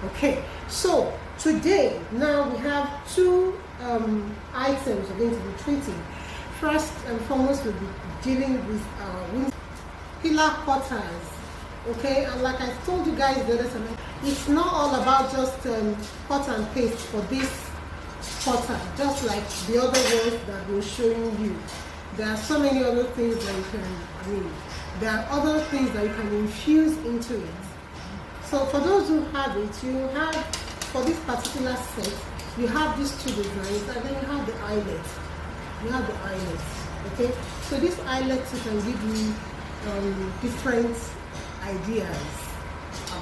Okay, so today now we have two items we're going to be treating. First and foremost, we'll be dealing with pillar cutters. Okay, and like I told you guys the other time, it's not all about just cut and paste for this cutter, just like the other ones that we're showing you. There are so many other things that you can, there are other things that you can infuse into it. So for those who have it, you have, for this particular set, you have these two designs, and then you have the eyelet. You have the eyelet, okay? So this eyelet can give you different ideas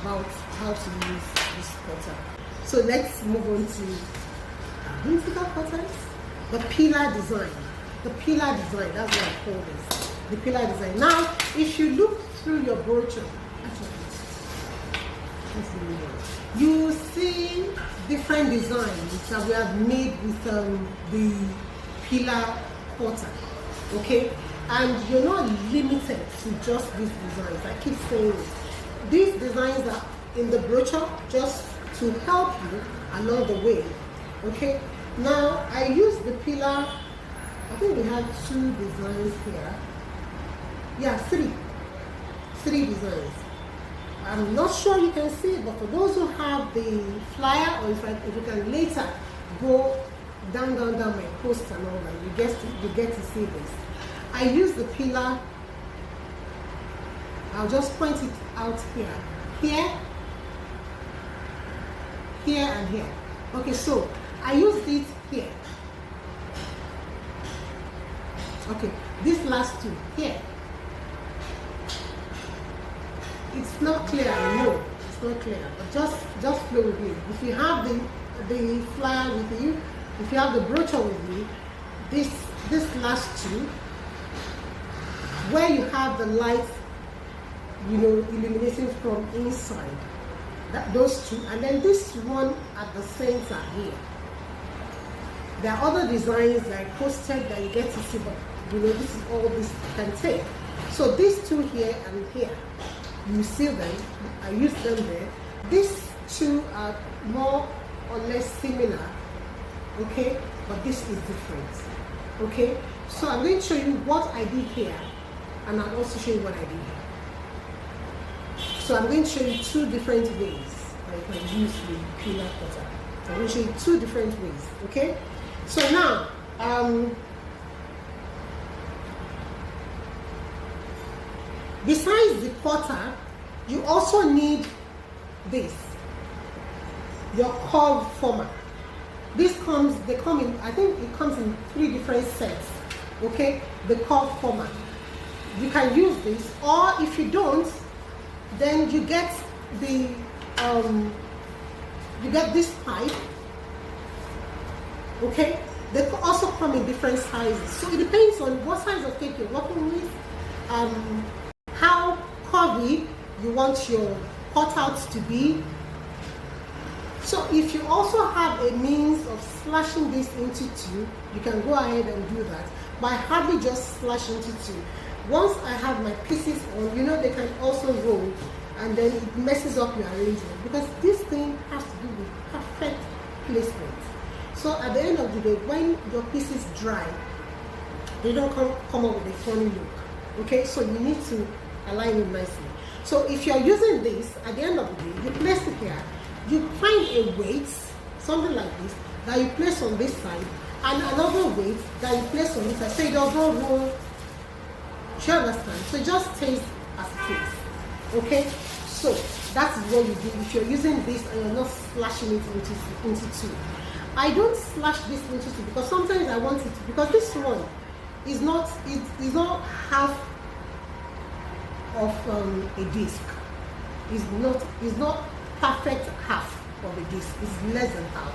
about how to use this cutter. So let's move on to whimsical cutters. The pillar design. The pillar design, that's what I call this. The pillar design. Now, if you look through your brochure, you see different designs that we have made with the pillar cutter, okay? And you're not limited to just these designs. I keep saying it. These designs are in the brochure just to help you along the way, okay? Now, I use the pillar, I think we have two designs here. Yeah, three designs. I'm not sure you can see it, but for those who have the flyer, or if you can later go down my post and all that, you get to see this. I use the pillar. I'll just point it out here, and here. Okay, so I used it here. Okay, these last two here. It's not clear, I know. It's not clear, but just flow with me. If you have the flyer with you, if you have the brochure with you, this last two, where you have the light, illuminating from inside, those two, and then this one at the center here. There are other designs that I posted that you get to see, but this is all this can take. So these two here and here, you see them, I use them there. These two are more or less similar, okay, but this is different, okay? So I'm going to show you what I did here, and I'll also show you what I did here. So I'm going to show you two different ways that you can use the pillar cutter. So I'm going to show you two different ways, okay? So now, besides the cutter, you also need this, your curve former. They come in, I think it comes in 3 different sets, okay? The curve former. You can use this, or if you don't, then you get the, you get this pipe, okay? They also come in different sizes. So it depends on what size of cake you're working with, how curvy you want your cutouts to be. So if you also have a means of slashing this into two, you can go ahead and do that by hardly just slash into two. Once I have my pieces on, they can also roll, and then it messes up your arrangement, because this thing has to do with perfect placement. So at the end of the day, when your pieces dry, they don't come up with a funny look, okay? So you need to align it nicely. So if you're using this, at the end of the day, you place it here, you find a weight, something like this, that you place on this side, and another weight that you place on this side, so it does not roll. Do you understand? So it just stays as it is, okay? So that is what you do if you're using this and you're not slashing it into two. I don't slash this into two because sometimes I want it, because this one is not half of a disc. It's not perfect half of a disc. It's less than half.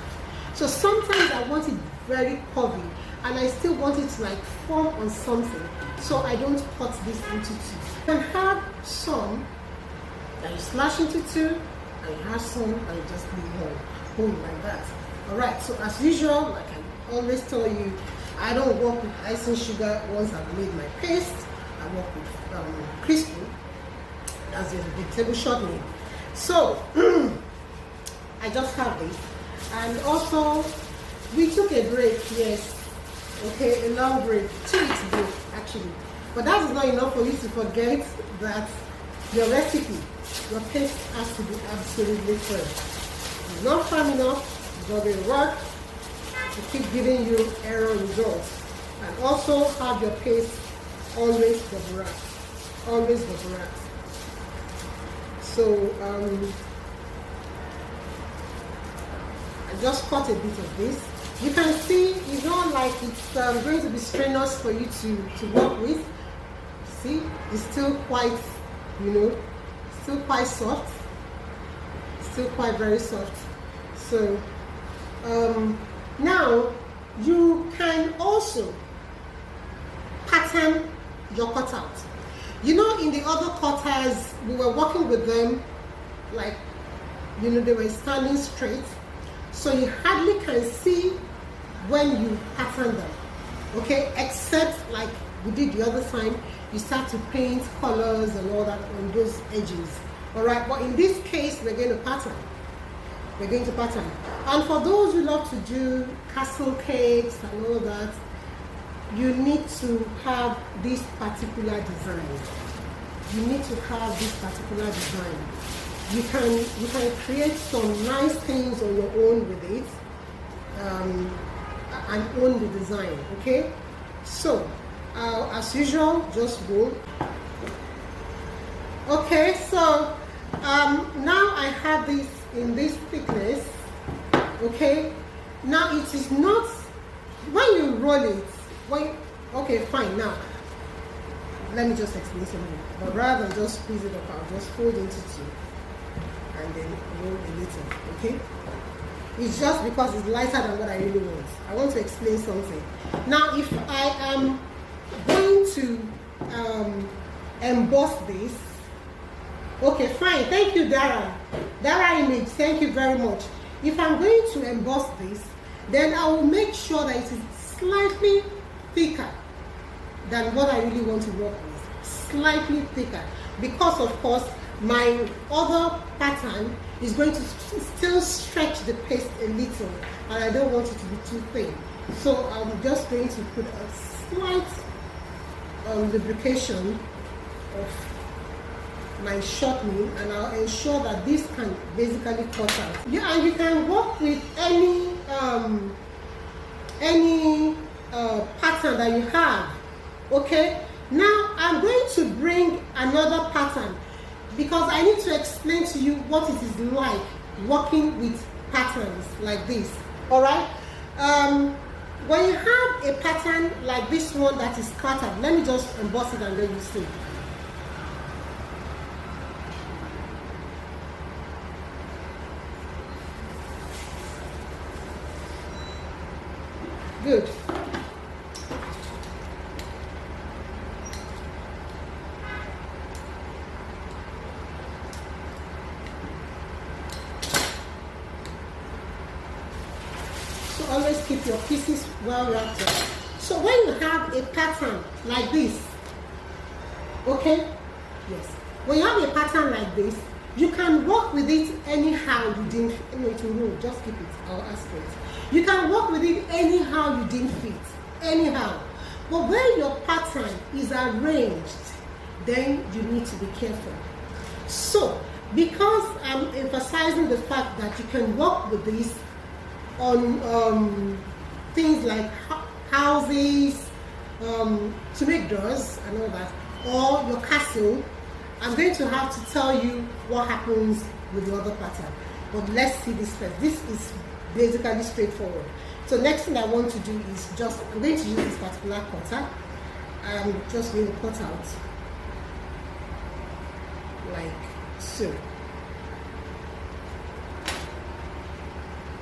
So sometimes I want it very curvy, and I still want it to form on something. So I don't cut this into two. You can have some that you slash into two, and you have some that you just leave whole like that. Alright, so as usual, like I always tell you, I don't work with icing sugar once I've made my paste. I work with crispy, as the table shortening. So I just have this. And also, we took a break, yes. Okay, a long break, 2 weeks break actually. But that is not enough for you to forget that your recipe, your paste has to be absolutely fresh. It's not firm enough, it's not going to work. To keep giving you error results. And also have your paste always bubble wrap. Always bubble wrap. So I just cut a bit of this. You can see it's not like it's going to be strenuous for you to work with. See, it's still quite, still quite soft. Still quite very soft. So now you can also pattern your cutout. In the other cutters, we were working with them like, they were standing straight. So you hardly can see when you pattern them, okay? Except like we did the other time, you start to paint colors and all that on those edges, all right? But in this case, we're going to pattern. We're going to pattern. And for those who love to do castle cakes and all that, you need to have this particular design. You need to have this particular design. You can create some nice things on your own with it, and own the design, okay? So, as usual, just go. Okay, so now I have this in this thickness, okay? Now it is not, when you roll it, okay, fine, now, let me just explain something. But rather than just squeeze it up, I'll just fold into two and then roll a little, okay? It's just because it's lighter than what I really want. I want to explain something. Now, if I am going to emboss this, okay, fine, thank you, Dara. Dara Image, thank you very much. If I'm going to emboss this, then I will make sure that it is slightly thicker than what I really want to work with. Slightly thicker. Because, of course, my other pattern is going to still stretch the paste a little, and I don't want it to be too thin. So I'm just going to put a slight lubrication of my shortening, and I'll ensure that this can basically cut out. Yeah, and you can work with any pattern that you have. Okay, now I'm going to bring another pattern because I need to explain to you what it is like working with patterns like this. All right, when you have a pattern like this one that is scattered, let me just emboss it and then you see. Good. So always keep your pieces well wrapped up. So when you have a pattern like this, okay? Yes. When you have a pattern like this, you can work with it anyhow you didn't, it will roll, just keep it, I'll ask for it. You can work with it anyhow you didn't fit, anyhow. But when your pattern is arranged, then you need to be careful. So, because I'm emphasizing the fact that you can work with this on things like houses, to make doors and all that, or your castle, I'm going to have to tell you what happens with the other pattern. But let's see this first. This is basically straightforward. So next thing I want to do is I'm going to use this particular cutter. I'm just going to cut out like so.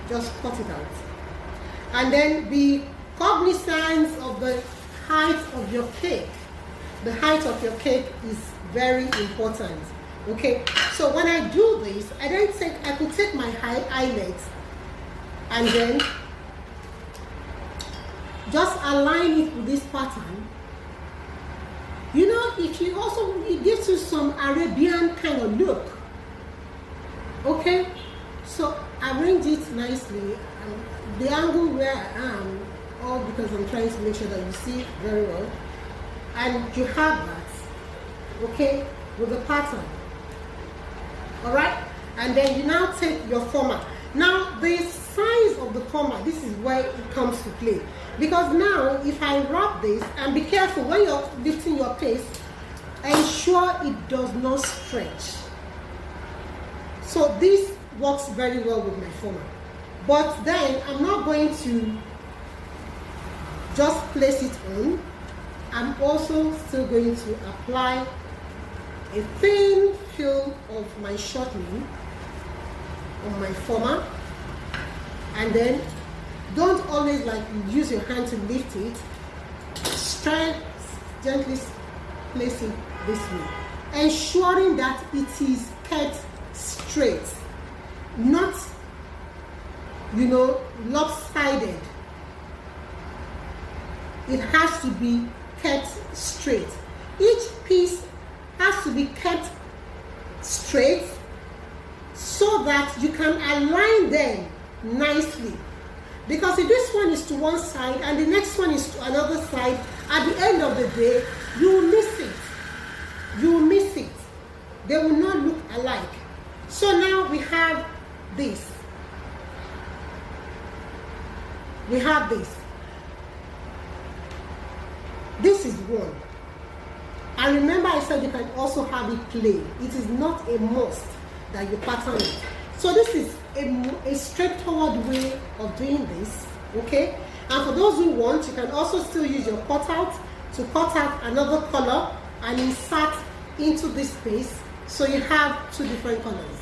Just cut it out. And then be cognizant of the height of your cake. The height of your cake is very important. Okay, so when I do this, I could take my eyelet and then just align it with this pattern. It gives you some Arabian kind of look. Okay, so I nicely. The angle where I am, all because I'm trying to make sure that you see very well, and you have that, okay, with the pattern. All right, and then you now take your former. Now the size of the former, this is where it comes to play, because now if I wrap this, and be careful when you're lifting your paste, ensure it does not stretch. So this works very well with my former, but then I'm not going to just place it on. I'm also still going to apply a thin film of my shortening on my former, and then don't always like use your hand to lift it. Gently place it this way, ensuring that it is kept straight, not, you know, lopsided. It has to be kept straight. Each piece has to be kept straight so that you can align them nicely. Because if this one is to one side and the next one is to another side, at the end of the day, you will miss it. You will miss it. They will not look alike. So now we have this. We have this. This is one. And remember I said you can also have it plain. It is not a must that you pattern it. So this is a straightforward way of doing this, okay? And for those who want, you can also still use your cutout to cut out another color and insert into this space, so you have two different colors,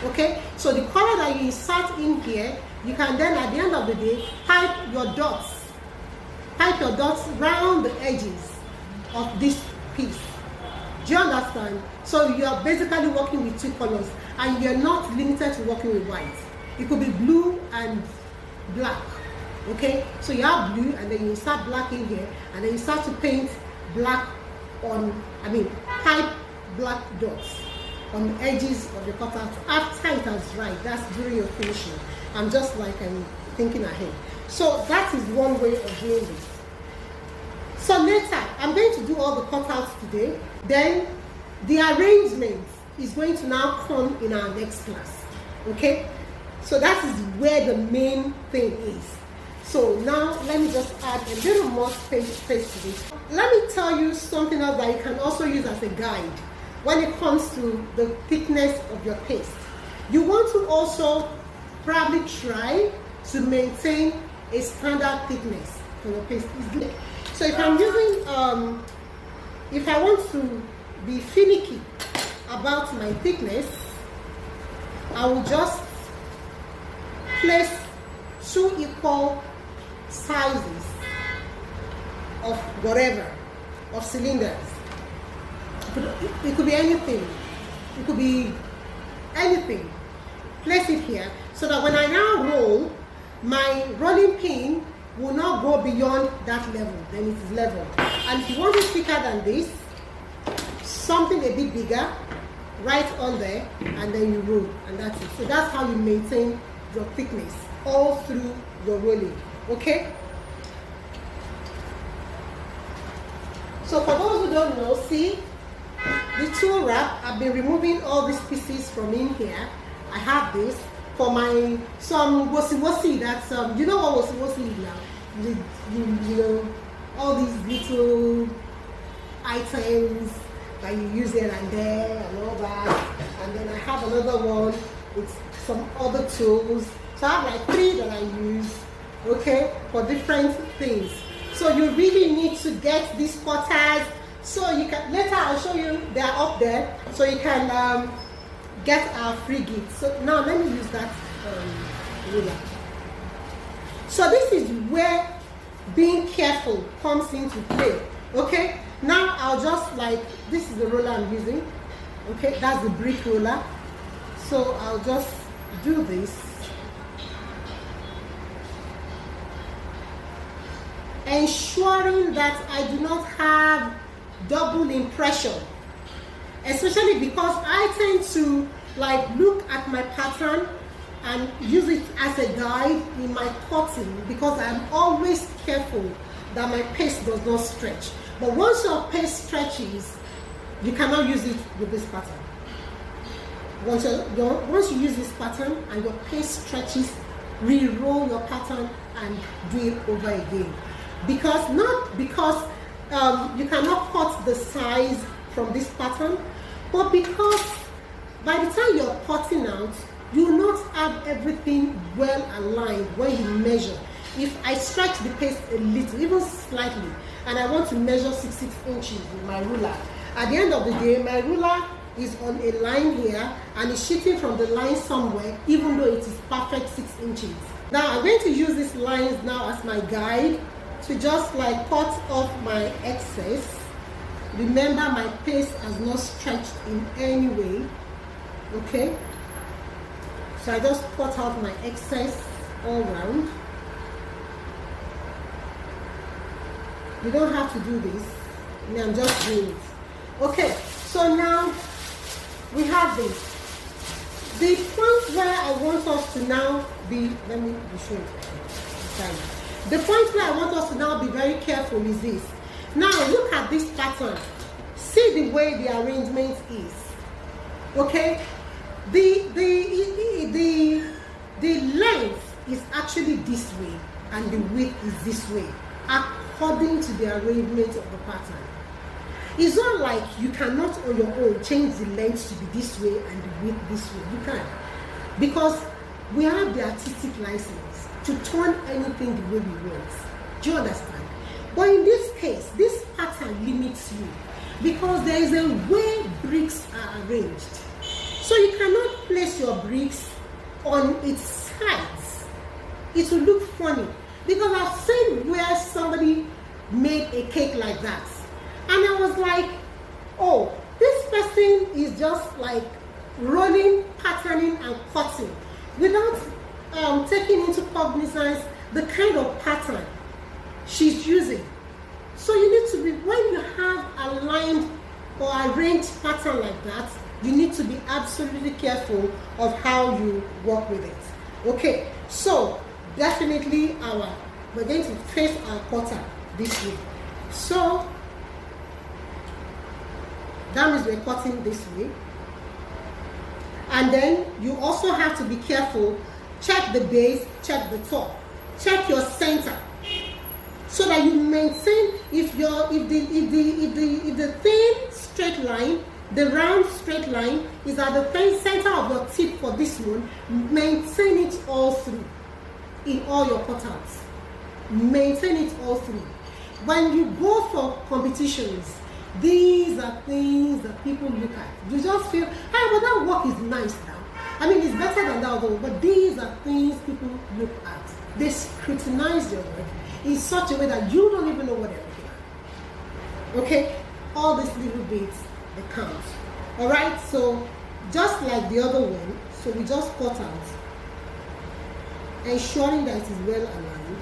okay? So the color that you insert in here, you can then at the end of the day pipe your dots around the edges of this piece. Do you understand? So you are basically working with two colors, and you're not limited to working with white. It could be blue and black, okay? So you have blue, and then you insert black in here, and then you start to paint black on, pipe black dots on the edges of your cutout after it has dried. That's during your finishing. I'm just like I'm thinking ahead. So that is one way of doing this. So later, I'm going to do all the cutouts today. Then the arrangement is going to now come in our next class, okay? So that is where the main thing is. So now let me just add a little more space to this. Let me tell you something else that you can also use as a guide when it comes to the thickness of your paste. You want to also probably try to maintain a standard thickness for your paste. So if I'm using, if I want to be finicky about my thickness, I will just place two equal sizes of whatever, of cylinders. It could be anything. It could be anything. Place it here so that when I now roll, my rolling pin will not go beyond that level. Then it is level. And if you want it thicker than this, something a bit bigger, right on there, and then you roll, and that's it. So that's how you maintain your thickness all through your rolling, okay? So for those who don't know, see, the tool wrap, I've been removing all these pieces from in here. I have this for my, some wasi-wasi, that's, you know what wasi-wasi is now? You know, all these little items that you use here and there and all that. And then I have another one with some other tools. So I have like 3 that I use, okay, for different things. So you really need to get these cutters. So you can, later I'll show you, they're up there. So you can get our free gift. So now let me use that ruler. So this is where being careful comes into play, okay? Now I'll just like, this is the roller I'm using, okay? That's the brick roller. So I'll just do this. Ensuring that I do not have double impression, especially because I tend to like look at my pattern and use it as a guide in my cutting, because I'm always careful that my paste does not stretch. But once your paste stretches, you cannot use it with this pattern. Once you use this pattern and your paste stretches, re-roll your pattern and do it over again. Not because you cannot cut the size from this pattern, but because by the time you're cutting out, you will not have everything well aligned when you measure. If I stretch the paste a little, even slightly, and I want to measure 6 inches with my ruler, at the end of the day, my ruler is on a line here and is shifting from the line somewhere, even though it is perfect 6 inches. Now I'm going to use these lines now as my guide to just like cut off my excess. Remember, my paste has not stretched in any way. Okay, so I just cut out my excess all around. You don't have to do this. I'm just doing it. Okay, so now we have this. The point where I want us to now be, let me show it. The point where I want us to now be very careful is this. Now look at this pattern. See the way the arrangement is. Okay, the length is actually this way and the width is this way, according to the arrangement of the pattern. It's not like you cannot on your own change the length to be this way and the width this way. You can, because we have the artistic license to turn anything the way we want. Do you understand? But in this case, this pattern limits you because there is a way bricks are arranged. So you cannot place your bricks on its sides. It will look funny, because I've seen where somebody made a cake like that. And I was like, oh, this person is just like rolling, patterning, and cutting without taking into cognizance the kind of pattern she's using. So you need to be, when you have aligned or arranged pattern like that, you need to be absolutely careful of how you work with it. Okay, so definitely we're going to face our cutter this way. So that means we're cutting this way. And then you also have to be careful. Check the base, check the top, check your center, so that you maintain. If the thin straight line, the round straight line is at the center of your tip for this one, maintain it all through in all your cutouts. Maintain it all through. When you go for competitions, these are things that people look at. You just feel, hey, but that work is nice now. I mean, it's better than that other one, but these are things people look at. They scrutinize your work in such a way that you don't even know what they're looking at. Okay? All these little bits, they count. Alright? So, just like the other one, so we just cut out, ensuring that it is well aligned.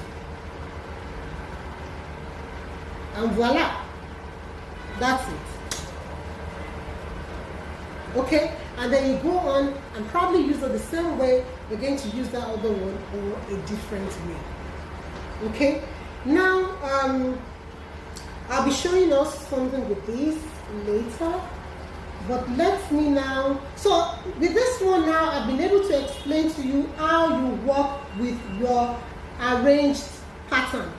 And voila! That's it. Okay, and then you go on and probably use it the same way. We're going to use that other one or a different way. Okay, now I'll be showing us something with this later, but let me now, so with this one now, I've been able to explain to you how you work with your arranged pattern.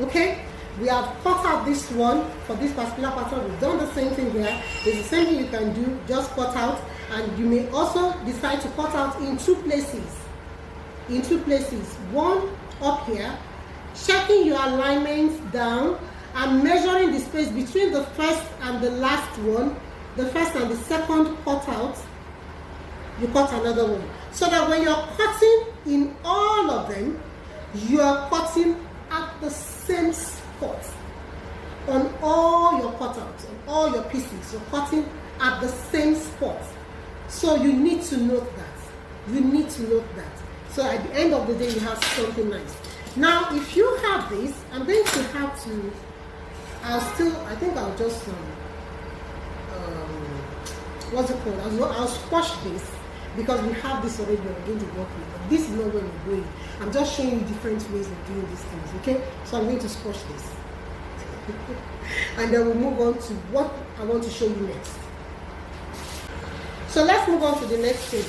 Okay, we have cut out this one for this particular pattern. We've done the same thing here. There's the same thing you can do, just cut out, and you may also decide to cut out in two places. In two places, one up here, checking your alignments down and measuring the space between the first and the last one, the first and the second cut out. You cut another one, so that when you're cutting in all of them, you are cutting at the same spot. On all your cutouts, on all your pieces, you're cutting at the same spot. So you need to note that. You need to note that. So at the end of the day, you have something nice. Now, if you have this, I'm going to have to, I think I'll just, what's it called? I'll squash this, because we have this already, we're going to work with. But this is not where we're going. I'm just showing you different ways of doing these things, okay? So I'm going to squash this. And then we'll move on to what I want to show you next. So let's move on to the next thing.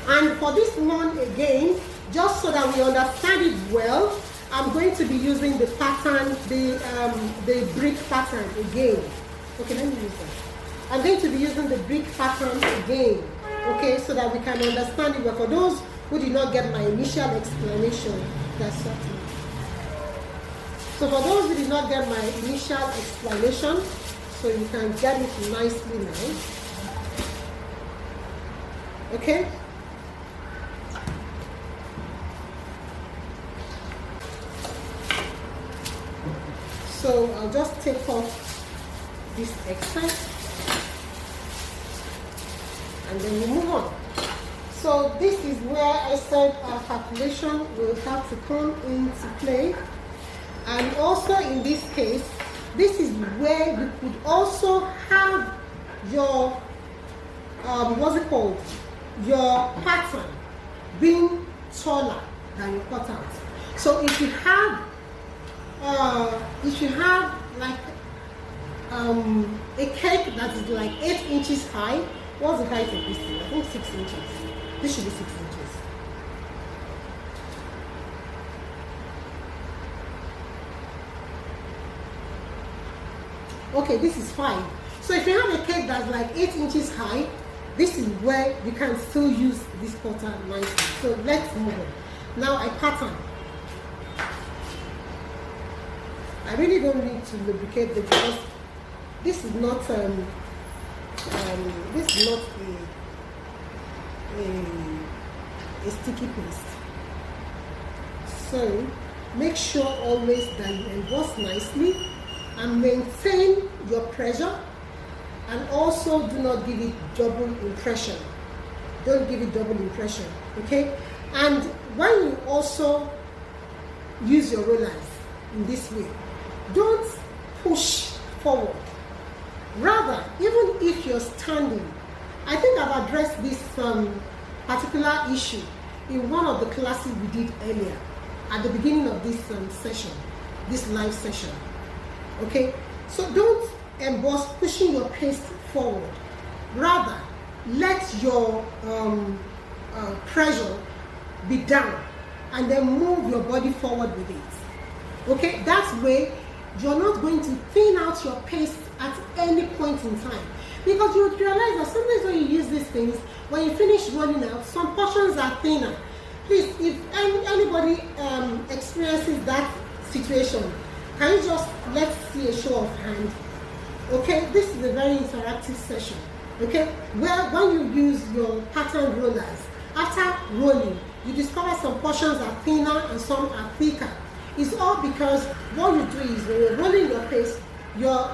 And for this one again, just so that we understand it well, I'm going to be using the pattern, the brick pattern again. Okay, let me use that. I'm going to be using the brick pattern again, okay, so that we can understand it. But for those who did not get my initial explanation, that's something. So for those who did not get my initial explanation, so you can get it nicely now. Okay? So I'll just take off this excess and then we move on. So this is where I said our calculation will have to come into play. And also in this case, this is where you could also have your, what's it called? Your pattern being taller than your cutout. So if you have like a cake that is like 8 inches high, what's the height of this thing? I think 6 inches. This should be 6 inches. Okay, this is 5. So if you have a cake that's like 8 inches high, this is where you can still use this pattern nicely. So let's move on. Now I pattern. I really don't need to lubricate this because this is not a sticky paste. So make sure always that you emboss nicely and maintain your pressure, and also do not give it double impression. Don't give it double impression, okay? And when you also use your rollers in this way, don't push forward. Rather, even if you're standing, I think I've addressed this particular issue in one of the classes we did earlier at the beginning of this session, this live session. Okay, so don't emboss pushing your paste forward. Rather, let your pressure be down and then move your body forward with it. Okay, that way you're not going to thin out your paste at any point in time, because you would realize that sometimes when you use these things, when you finish rolling out, some portions are thinner. Please, if anybody experiences that situation, can you just let's see a show of hand? Okay, this is a very interactive session. Okay, where when you use your pattern rollers, after rolling, you discover some portions are thinner and some are thicker. It's all because what you do is when you're rolling your paste, your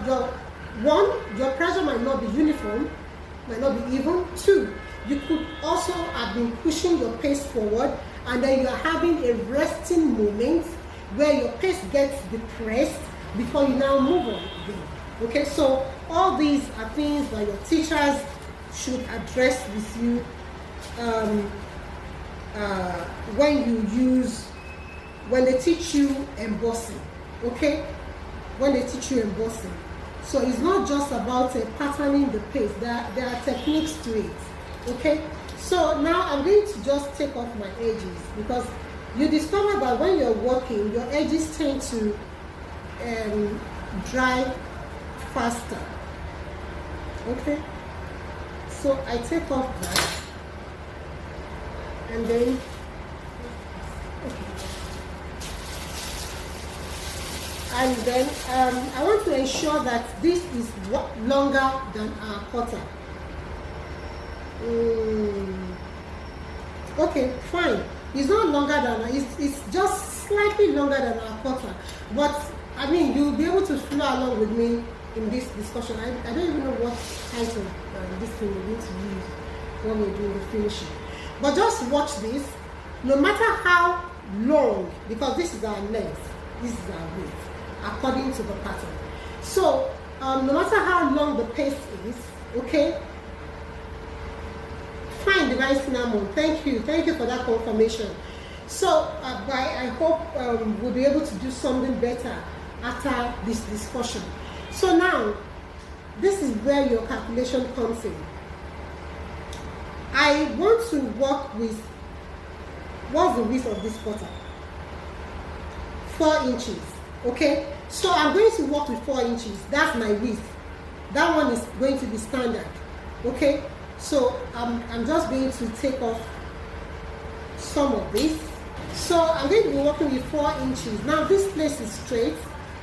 pressure might not be uniform, might not be even. 2, you could also have been pushing your paste forward, and then you are having a resting moment where your paste gets depressed before you now move on again. Okay, so all these are things that your teachers should address with you when they teach you embossing. Okay, when they teach you embossing. So it's not just about patterning the paste. There are techniques to it. Okay, so now I'm going to just take off my edges, because you discover that when you're working, your edges tend to dry faster. Okay, so I take off that, and then I want to ensure that this is longer than our cutter. Okay, fine. It's not longer than it's just slightly longer than our cutter, but I mean you'll be able to flow along with me in this discussion. I don't even know what kind of this thing we're going to use when we're doing the finishing. But just watch this. No matter how long, because this is our length, this is our width, according to the pattern. So no matter how long the paste is, okay, fine, Divine Cinnamon. Thank you for that confirmation. So I hope we'll be able to do something better after this discussion. So now, this is where your calculation comes in. I want to work with, what's the width of this quarter? 4 inches. Okay, so I'm going to work with 4 inches. That's my width. That one is going to be standard. Okay, so I'm just going to take off some of this. So I'm going to be working with 4 inches. Now this place is straight,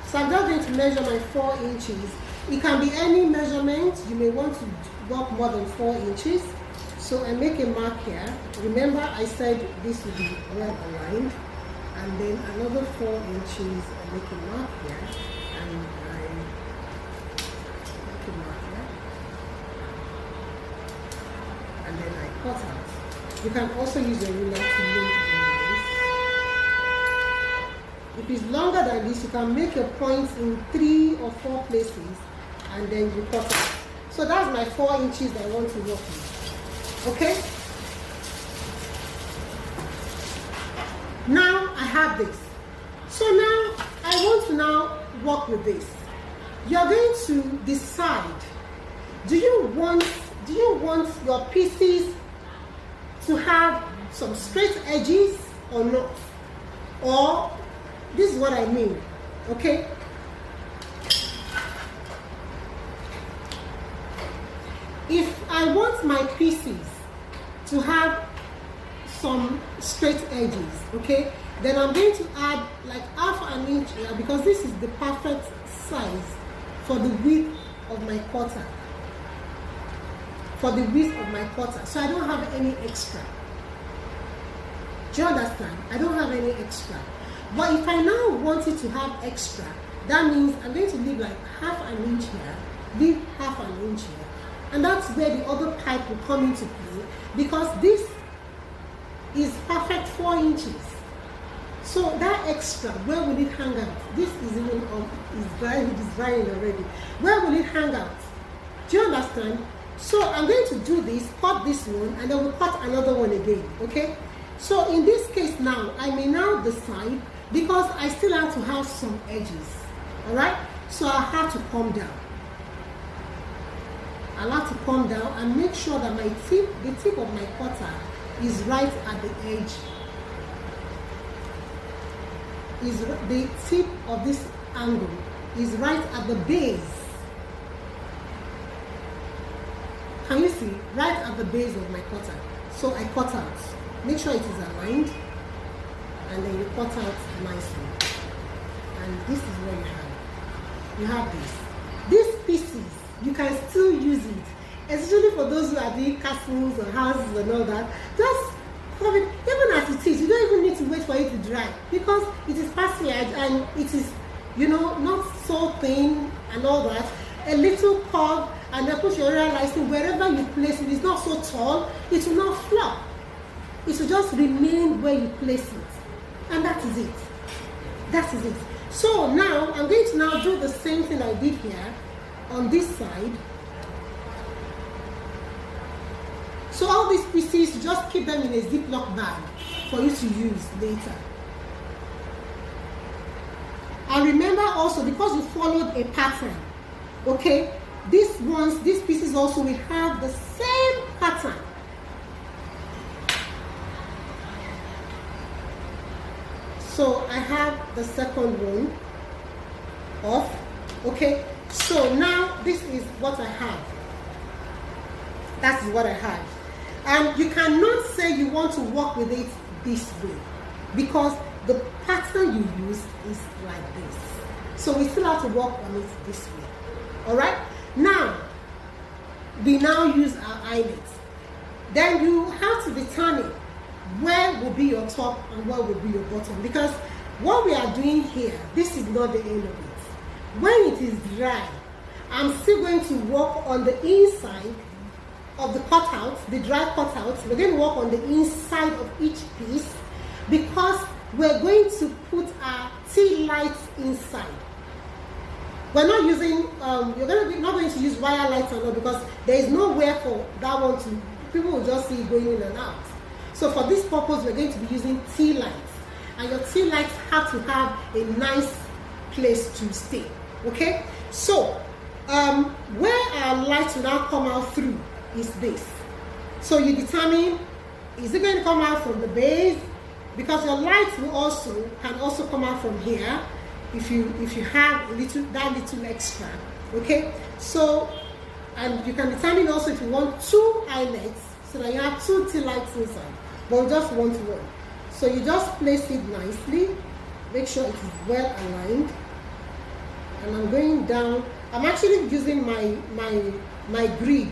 so I'm just going to measure my 4 inches. It can be any measurement. You may want to work more than 4 inches. So I make a mark here. Remember I said this will be well aligned. And then another 4 inches, I make a mark here. And I make a mark here. And then I cut out. You can also use a ruler to make this. If it's longer than this, you can make your points in 3 or 4 places and then you cut out. So that's my 4 inches that I want to work with. Okay? Now I have this. So now I want to now work with this. You're going to decide, do you want your pieces to have some straight edges or not? Or this is what I mean, okay? If I want my pieces to have some straight edges, okay, then I'm going to add like half an inch here because this is the perfect size for the width of my quarter. For the width of my quarter. So I don't have any extra. Do you understand? I don't have any extra. But if I now want it to have extra, that means I'm going to leave like half an inch here, leave half an inch here. And that's where the other pipe will come into play because this is perfect 4 inches. So that extra, where will it hang out? This is even is drying already. Where will it hang out? Do you understand? So I'm going to do this, cut this one, and then we'll cut another one again. Okay? So in this case now, I may now decide, because I still have to have some edges. Alright? So I have to come down. I'll have to come down and make sure that the tip of my cutter is right at the edge. The tip of this angle is right at the base. Can you see? Right at the base of my cutter. So I cut out. Make sure it is aligned. And then you cut out nicely. And this is what you have. You have this. These pieces, you can still use it. Especially for those who are doing castles or houses and all that. Just cover it. Even as it is, you don't even need to wait for it to dry. Because it is passage and it is, not so thin and all that. A little curve, and then put your real lighting wherever you place it. It's not so tall, it will not flop. It will just remain where you place it. And that is it. That is it. So now I'm going to now do the same thing I did here on this side. So all these pieces, you just keep them in a Ziploc bag for you to use later. And remember also, because you followed a pattern, okay, these pieces also will have the same pattern. So I have the second one off, okay. So now this is what I have. That is what I have. And you cannot say you want to work with it this way because the pattern you use is like this. So we still have to work on it this way. Alright? Now, we now use our eyelets. Then you have to determine where will be your top and where will be your bottom. Because what we are doing here, this is not the end of it. When it is dry, I'm still going to work on the inside of the cutout, the dry cutout. We're going to work on the inside of each piece because we're going to put our tea lights inside. We're not using, you're not going to use wire lights or not because there is nowhere for that one people will just see it going in and out. So for this purpose, we're going to be using tea lights. And your tea lights have to have a nice place to stay. Okay? So, where our light will now come out through is this. So you determine, is it going to come out from the base? Because your light can also come out from here if you have that little extra. Okay? So, and you can determine also if you want 2 eyelets, so that you have 2 tea lights inside, but we just want 1. So you just place it nicely, make sure it is well aligned, and I'm going down. I'm actually using my grid,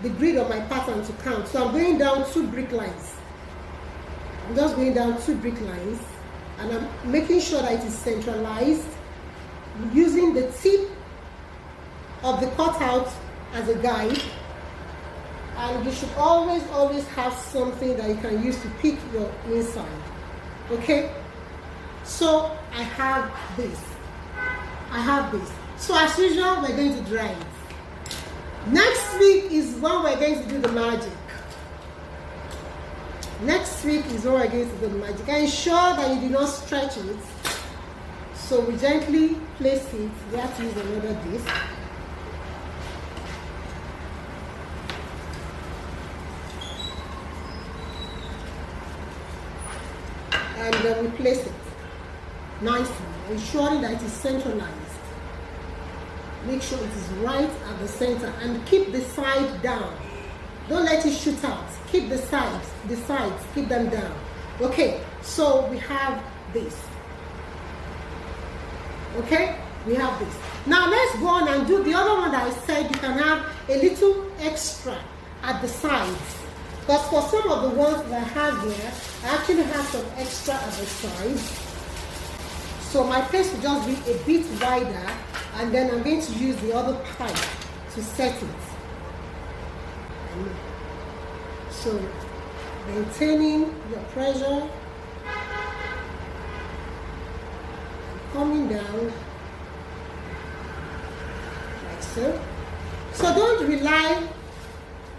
the grid of my pattern to count. So I'm going down 2 brick lines. I'm just going down 2 brick lines, and I'm making sure that it is centralized, using the tip of the cutout as a guide. And you should always have something that you can use to pick your inside. Okay? So I have this. So as usual, we're going to dry it. Next week is when we're going to do the magic. Ensure that you do not stretch it. So we gently place it. We have to use another disc. And then we place it nicely, ensuring that it is centralized. Make sure it is right at the center, and keep the side down. Don't let it shoot out. Keep the sides, keep them down. Okay, so we have this. Okay, we have this. Now let's go on and do the other one that I said you can have a little extra at the sides. But for some of the ones that I have here, I actually have some extra at the side. So my place will just be a bit wider, and then I'm going to use the other pipe to set it. So maintaining your pressure, coming down like so. So don't rely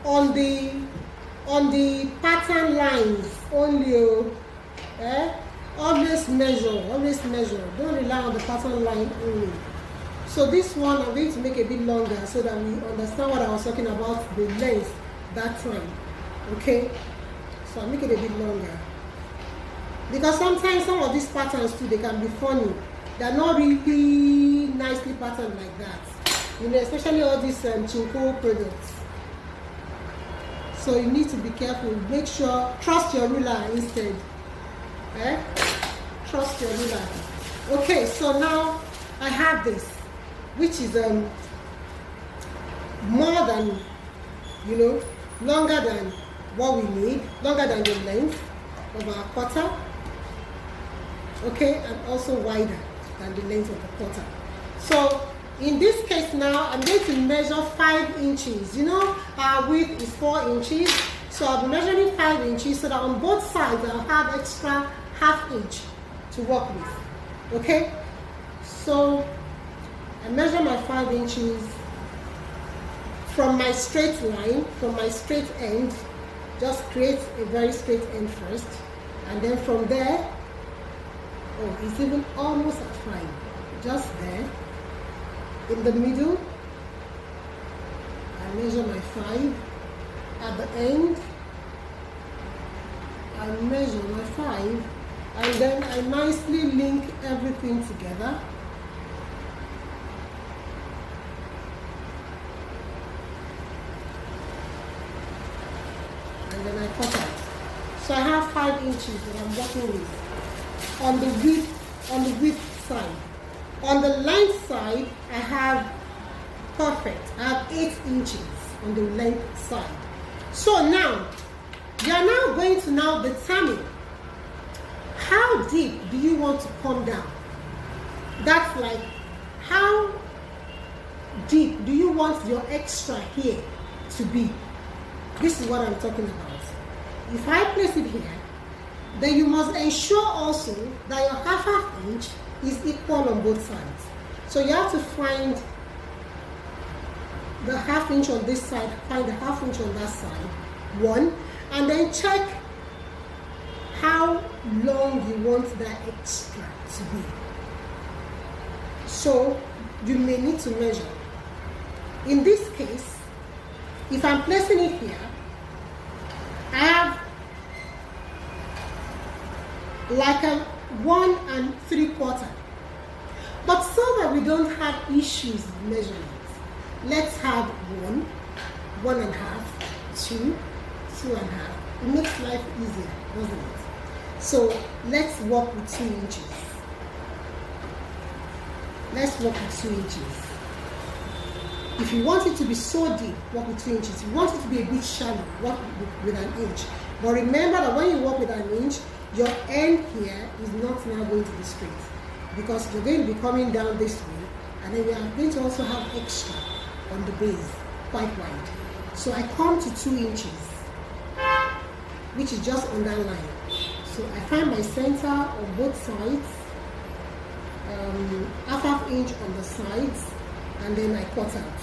on the pattern lines only. Always measure. Don't rely on the pattern line only. So this one I'm going to make a bit longer so that we understand what I was talking about, the length that time. Okay, so I'll make it a bit longer, because sometimes some of these patterns too, they can be funny. They're not really nicely patterned like that, especially all these chinko products. So you need to be careful. Make sure, trust your ruler instead. Trust your ruler. Okay, so now I have this, which is more than, longer than what we need, longer than the length of our quarter. Okay, and also wider than the length of the quarter. So in this case now, I'm going to measure 5 inches. Our width is 4 inches. So I'll be measuring 5 inches so that on both sides I'll have extra ½ inch to work with. Okay? So I measure my 5 inches from my straight line, from my straight end. Just create a very straight end first. And then from there, it's even almost at 5. Just there. In the middle, I measure my 5. At the end, I measure my 5. And then I nicely link everything together. And then I cut out. So I have 5 inches that I'm working with on the width side. On the length side, I have perfect. I have 8 inches on the length side. So now, you are now going to now determine how deep do you want to come down. That's like, how deep do you want your extra here to be? This is what I'm talking about. If I place it here, then you must ensure also that your half inch is equal on both sides. So you have to find the ½ inch on this side, find the ½ inch on that side. 1, and then check how long you want that extra to be. So you may need to measure. In this case, if I'm placing it here, I have like a 1 3/4. But so that we don't have issues with measurements, let's have 1, 1 1/2, 2, 2 1/2. It makes life easier, doesn't it? So let's work with 2 inches. Let's work with 2 inches. If you want it to be so deep, work with 2 inches. If you want it to be a bit shallow, work with 1 inch. But remember that when you work with 1 inch, your end here is not now going to be straight, because you're going to be coming down this way, and then you are going to also have extra on the base, quite wide. So I come to 2 inches, which is just on that line. So I find my center on both sides, half inch on the sides, and then I cut out.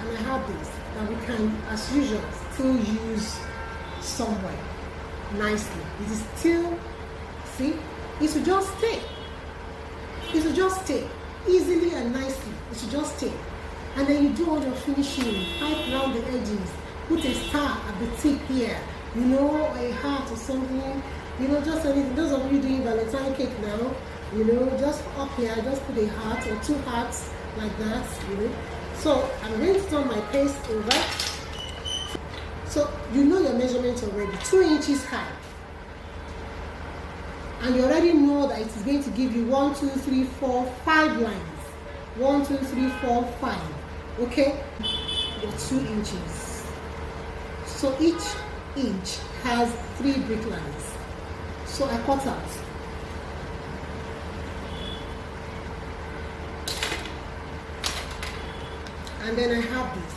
And I have this that we can, as usual, still use somewhere nicely. It is still, see, it should just stay. It should just stay easily and nicely. It should just stay. And then you do all your finishing, pipe around the edges, put a star at the tip here, you know, a heart or something, you know, just anything. Those of you doing Valentine cake now, you know, just up here, just put a heart or 2 hearts like that, you know. So I'm going to turn my paste over. So you know your measurement already, 2 inches high. And you already know that it is going to give you 1, 2, 3, 4, 5 lines. 1, 2, 3, 4, 5. Okay? Your 2 inches. So each inch has 3 brick lines. So I cut out. And then I have this.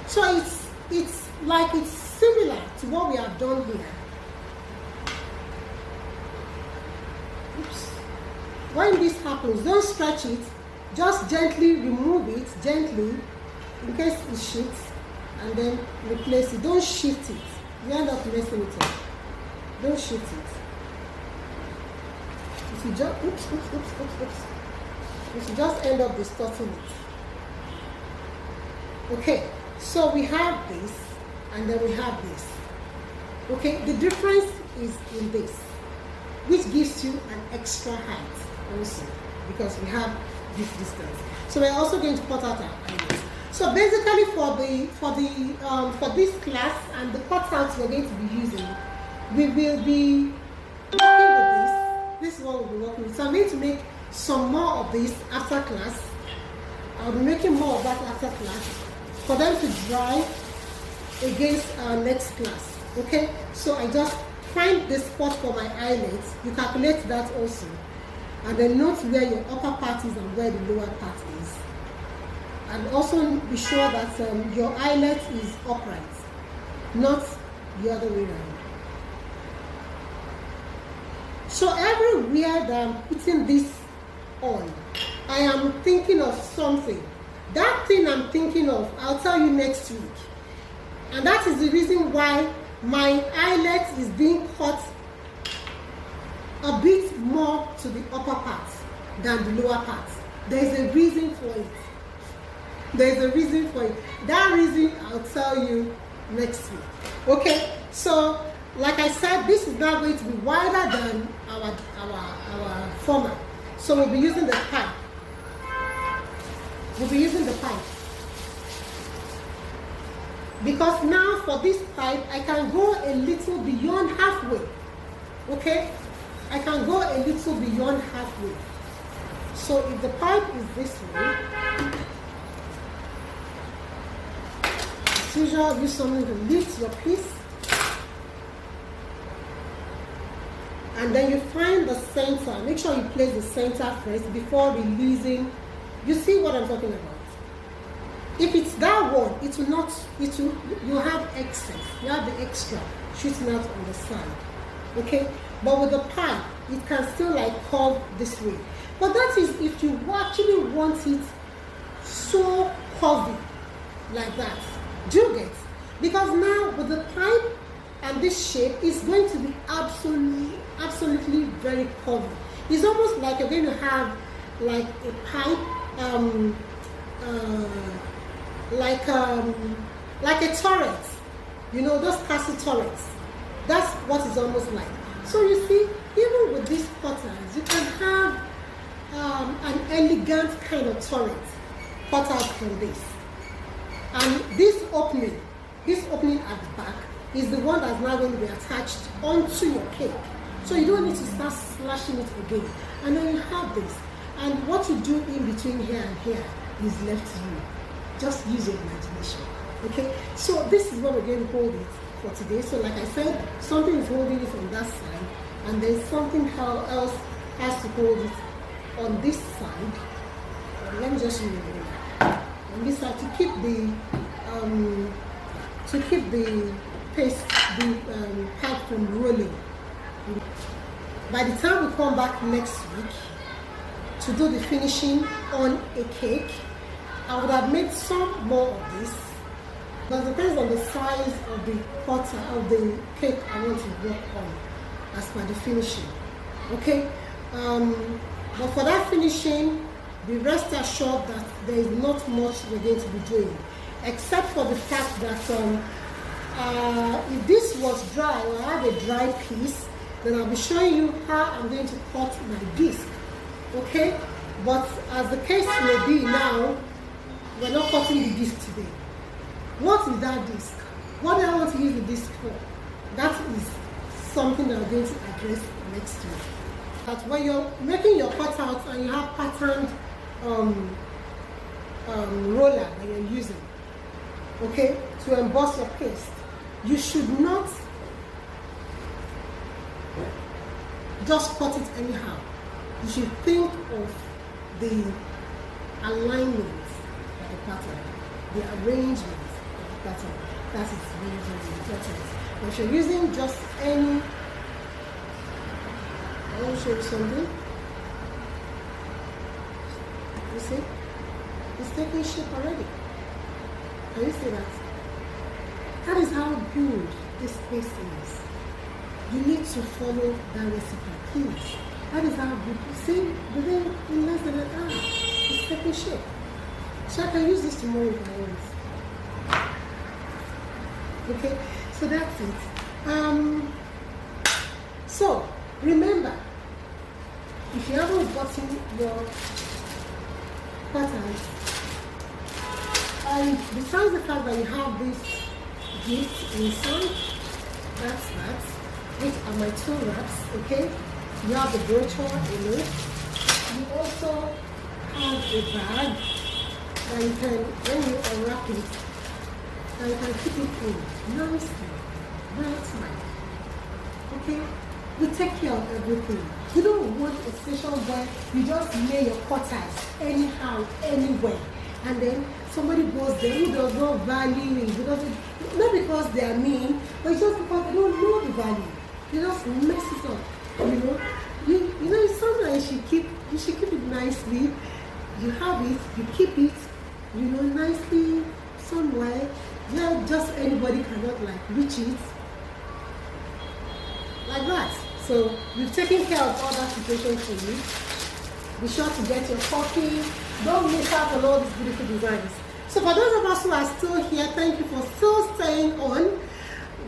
So it's like it's similar to what we have done here. Oops. When this happens, don't stretch it, just gently remove it, gently, in case it shifts, and then replace it. Don't shift it. You end up messing it up. Don't shift it. If you just, if you just end up distorting it. Okay, so we have this, and then we have this. Okay, the difference is in this, which gives you an extra height also, because we have this distance. So we're also going to cut out our eyelets. So basically, for this class and the cutouts we're going to be using, we will be working with this. This is what we'll be working with. So I'm going to make some more of this after class. I'll be making more of that after class for them to dry against our next class. Okay, so I just find the spot for my eyelets. You calculate that also, and then note where your upper part is and where the lower part is, and also be sure that your eyelet is upright, not the other way around. So everywhere that I'm putting this on, I am thinking of something. That thing I'm thinking of, I'll tell you next week. And that is the reason why my eyelet is being cut a bit more to the upper part than the lower part. There's a reason for it. There's a reason for it. That reason I'll tell you next week. Okay, so like I said, this is now going to be wider than our former. So we'll be using the pipe. We'll be using the pipe. Because now for this pipe, I can go a little beyond halfway. Okay? I can go a little beyond halfway. So if the pipe is this way, as usual, use something to lift your piece. And then you find the center. Make sure you place the center first before releasing. You see what I'm talking about? If it's that one, it will not, you have excess. You have the extra shooting out on the side. Okay? But with the pipe, it can still like curve this way. But that is if you actually want it so curvy like that. Do you get? Because now with the pipe and this shape is going to be absolutely very curvy. It's almost like you're going to have like a pipe, like a turret. You know, those castle turrets. That's what it's almost like. So you see, even with these patterns, you can have an elegant kind of turret cut out from this. And this opening at the back is the one that's now going to be attached onto your cake. So you don't need to start slashing it again. And then you have this. And what you do in between here and here is left to you. Just use your imagination. Okay? So this is what we're going to hold it for today. So like I said, something is holding it on that side, and then something else has to hold it on this side. Let me just show you that. On this side to keep the paste, the pipe from rolling. By the time we come back next week to do the finishing on a cake, I would have made some more of this. But it depends on the size of the potter of the cake I want to work on as per the finishing. Okay? But for that finishing, be rest assured that there is not much we're going to be doing, except for the fact that if this was dry, or I have a dry piece, then I'll be showing you how I'm going to cut my disc. Okay? But as the case may be now, we're not cutting the disc today. What is that disc? What do I want to use the disc for? That is something that I'm going to address next week. That when you're making your cutouts and you have patterned roller that you're using, okay, to emboss your paste, you should not just cut it anyhow. You should think of the alignment of the pattern, the arrangement of the pattern. That is very, very important. If you're using just any, I want to show you something. You see? It's taking shape already. Can you see that? That is how good this paste is. You need to follow that recipe, please. That is how good. See, within in less than an hour, it's taking shape. So I can use this tomorrow if I want. Okay, so that's it. So remember, if you haven't gotten your patterns, and besides the fact that you have this gift inside, that's that. These are my 2 wraps, okay? You have the brochure in it. You also have a bag that you can, when you unwrap it, that you can keep it in nicely, right side. Okay? We take care of everything. You don't want a station where you just lay your cutters anyhow, anywhere, and then somebody goes there who does not value it, not because they are mean, but just because they don't know the value. You just mess it up, you know. You know, sometimes you should keep it nicely. You have it, you keep it, you know, nicely somewhere. Yeah, just anybody cannot like reach it like that. So we've taken care of all that situation for you. Be sure to get your copy. Don't miss out on all these beautiful designs. So for those of us who are still here, thank you for still staying on.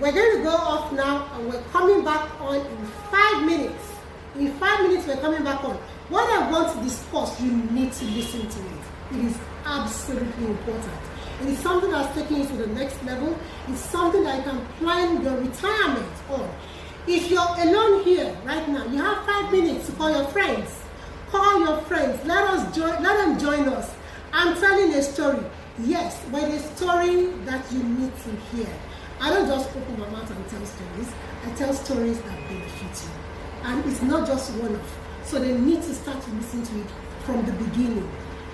We're going to go off now and we're coming back on in 5 minutes. In 5 minutes, we're coming back on. What I want to discuss, you need to listen to it. It is absolutely important. It is something that's taking you to the next level. It's something that you can plan your retirement on. If you're alone here right now, you have 5 minutes to call your friends. Call your friends. Let them join us. I'm telling a story. Yes, but a story that you need to hear. I don't just open my mouth and tell stories. I tell stories that benefit you. And it's not just one-off. So they need to start to listen to it from the beginning.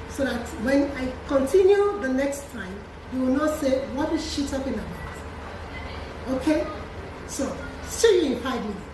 So that when I continue the next time, you will not say, what is she talking about? Okay? So, see you in 5 minutes.